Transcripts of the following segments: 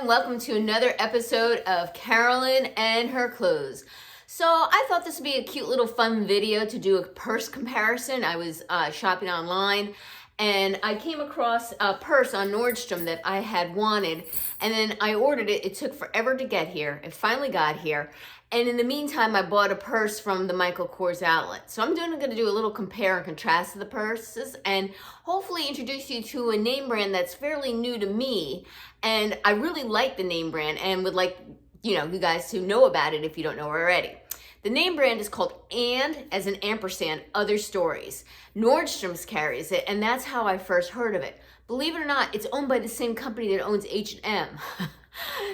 everyone, welcome to another episode of Carolyn and her clothes. So I thought this would be a cute little fun video to do a purse comparison. I was shopping online and I came across a purse on Nordstrom that I had wanted, and then I ordered it. It took forever to get here. It finally got here. And in the meantime, I bought a purse from the Michael Kors outlet. So I'm going to do a little compare and contrast of the purses and hopefully introduce you to a name brand that's fairly new to me. And I really like the name brand and would like, you guys to know about it if you don't know already. The name brand is called as an ampersand, OtherStories. Nordstrom's carries it, and that's how I first heard of it. Believe it or not, it's owned by the same company that owns H&M.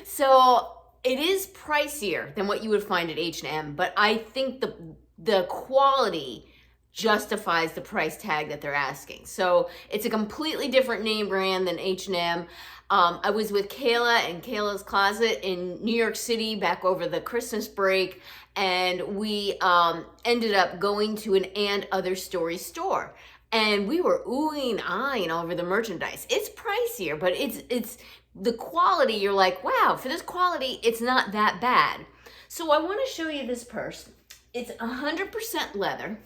So it is pricier than what you would find at H&M, but I think the quality justifies the price tag that they're asking. So it's a completely different name brand than H&M. I was with Kayla in Kayla's Closet in New York City back over the Christmas break, and we ended up going to an OtherStories store. And we were oohing and eyeing over the merchandise. It's pricier, but it's the quality, you're like, wow, for this quality, it's not that bad. So I want to show you this purse. It's 100% leather.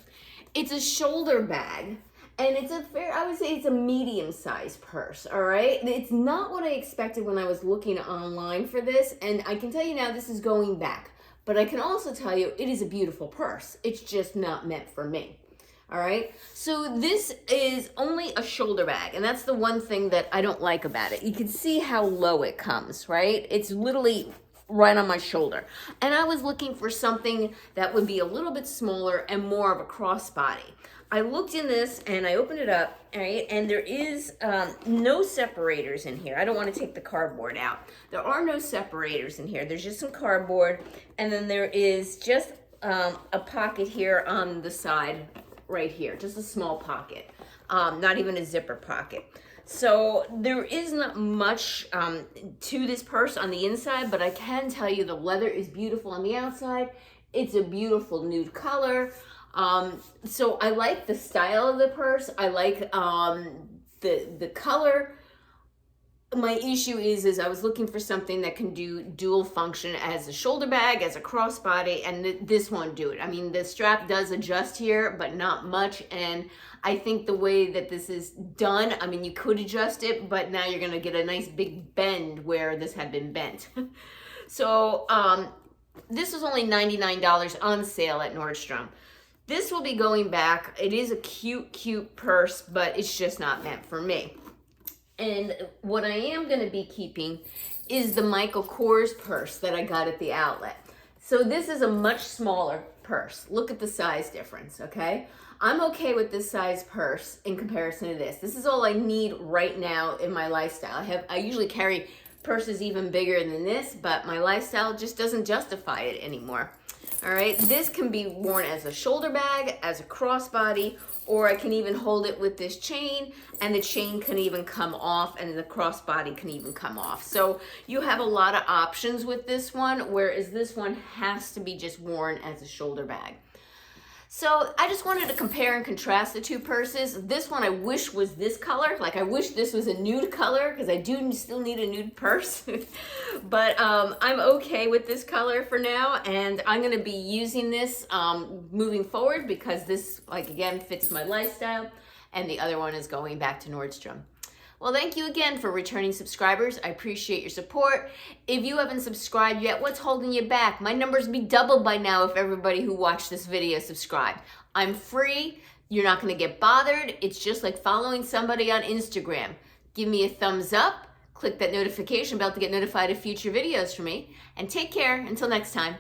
It's a shoulder bag, and I would say it's a medium-sized purse, all right? It's not what I expected when I was looking online for this, and I can tell you now this is going back. But I can also tell you it is a beautiful purse. It's just not meant for me. All right, so this is only a shoulder bag, and that's the one thing that I don't like about it. You can see how low it comes, right? It's literally right on my shoulder. And I was looking for something that would be a little bit smaller and more of a crossbody. I looked in this and I opened it up, all right, and there is no separators in here. I don't want to take the cardboard out. There are no separators in here. There's just some cardboard, and then there is just a pocket here on the side right here, just a small pocket, not even a zipper pocket. So there is not much to this purse on the inside, but I can tell you the leather is beautiful on the outside. It's a beautiful nude color. So I like the style of the purse. I like the color. My issue is I was looking for something that can do dual function as a shoulder bag, as a crossbody, and this won't do it. I mean, the strap does adjust here, but not much. And I think the way that this is done, I mean, you could adjust it, but now you're going to get a nice big bend where this had been bent. So this was only $99 on sale at Nordstrom. This will be going back. It is a cute, cute purse, but it's just not meant for me. And what I am going to be keeping is the Michael Kors purse that I got at the outlet. So this is a much smaller purse. Look at the size difference, okay? I'm okay with this size purse in comparison to this. This is all I need right now in my lifestyle. I usually carry purses even bigger than this, but my lifestyle just doesn't justify it anymore. All right, this can be worn as a shoulder bag, as a crossbody, or I can even hold it with this chain, and the chain can even come off, and the crossbody can even come off. So you have a lot of options with this one, whereas this one has to be just worn as a shoulder bag. So I just wanted to compare and contrast the two purses. This one I wish was this color. Like, I wish this was a nude color, because I do still need a nude purse. But I'm okay with this color for now, and I'm going to be using this moving forward, because this, like, again, fits my lifestyle, and the other one is going back to Nordstrom. Well, thank you again for returning subscribers. I appreciate your support. If you haven't subscribed yet, what's holding you back? My numbers would be doubled by now if everybody who watched this video subscribed. I'm free. You're not going to get bothered. It's just like following somebody on Instagram. Give me a thumbs up. Click that notification bell to get notified of future videos from me. And take care. Until next time.